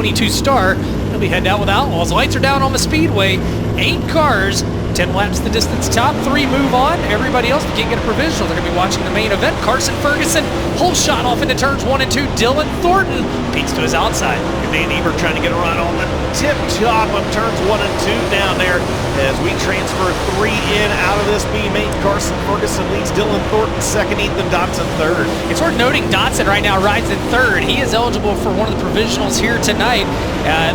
72 Star. He'll be heading out with Outlaws. Lights are down on the speedway. 8 cars. 10 laps the distance. Top 3 move on. Everybody else can't get a provisional. They're going to be watching the main event. Carson Ferguson, whole shot off into turns 1 and 2. Dylan Thornton peeks to his outside. And Dan Ebert trying to get a run on the tip top of turns 1 and 2 down there as we transfer 3 in out of this B main. Carson Ferguson leads, Dylan Thornton second, Ethan Dotson third. It's worth noting Dotson right now rides in third. He is eligible for one of the provisionals here tonight,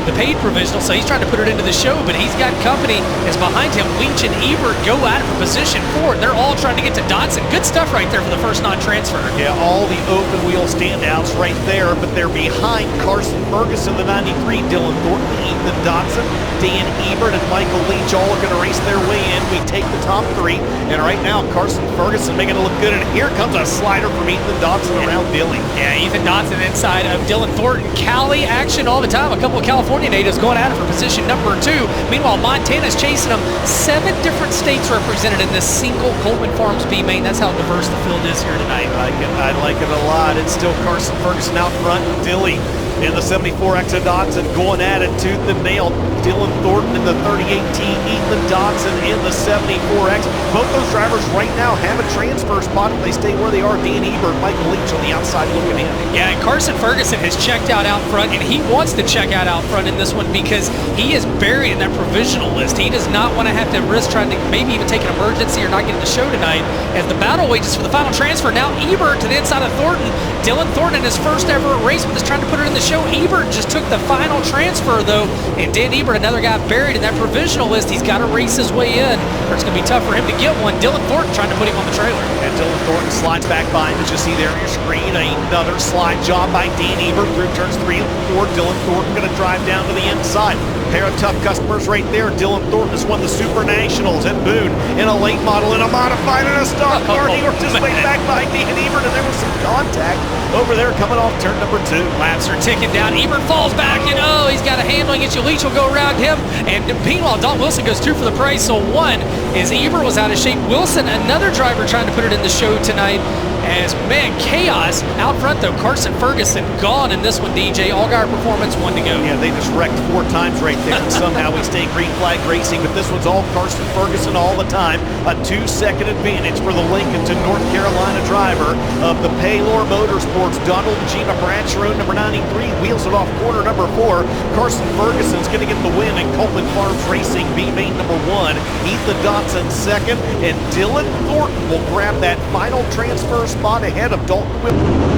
the paid provisional, so he's trying to put it into the show, but he's got company as behind him. Leach and Ebert go at it for position 4. They're all trying to get to Dotson. Good stuff right there for the first non-transfer. Yeah, all the open wheel standouts right there, but they're behind Carson Ferguson, the 93, Dylan Thornton, Ethan Dotson, Dan Ebert, and Michael Leach all looking to race their way in. We take the top 3, and right now Carson Ferguson making it look good, and here comes a slider from Ethan Dotson around Billy. Yeah, Ethan Dotson inside of Dylan Thornton. Cali action all the time. A couple of California natives going at it for position number 2. Meanwhile, Montana's chasing them. 7 different states represented in this single Coleman Farms B main. That's how diverse the field is here tonight. I like it a lot. It's still Carson Ferguson out front. Dilly in the 74X of Dotson going at it tooth and nail. Dylan Thornton in the 3018, Ethan Dotson in the 74X. Both those drivers right now have a transfer spot if they stay where they are. Dan Ebert, Michael Leach on the outside looking in. Yeah, and Carson Ferguson has checked out front, and he wants to check out front in this one because he is buried in that provisional list. He does not want to have to risk trying to maybe even take an emergency or not get the show tonight as the battle wages for the final transfer. Now Ebert to the inside of Thornton. Dylan Thornton in his first ever race was trying to put it in the show. Ebert just took the final transfer though, and Dan Ebert, another guy buried in that provisional list. He's got to race his way in, or it's going to be tough for him to get one. Dylan Thornton trying to put him on the trailer. And Dylan Thornton slides back by him, as you see there on your screen. Another slide job by Dan Ebert through turns 3 and 4. Dylan Thornton going to drive down to the inside. Pair of tough customers right there. Dylan Thornton has won the Super Nationals at Boone in a late model, in a modified, and a stock car. He was just way back by Dan Ebert, and there was some contact over there coming off turn number 2. Laps are ticking down. Ebert falls back, and oh, he's got a handling issue. Leach will go around him, and meanwhile, Don Wilson goes 2 for the price. So 1 is Ebert was out of shape. Wilson, another driver trying to put it in the show tonight. As, man, chaos out front, though. Carson Ferguson gone in this one, DJ. Allgaier Performance, 1 to go. Yeah, they just wrecked 4 times right there, and somehow we stay green flag racing, but this one's all Carson Ferguson all the time. A 2-second advantage for the Lincoln to North Carolina driver of the Paylor Motorsports. Donald Gina Bradshaw, number 93, wheels it off corner number 4. Carson Ferguson's going to get the win in Coleman Farms Racing, B main number 1. Ethan Dotson second, and Dylan Thornton will grab that final transfer spot ahead of Dalton Williams.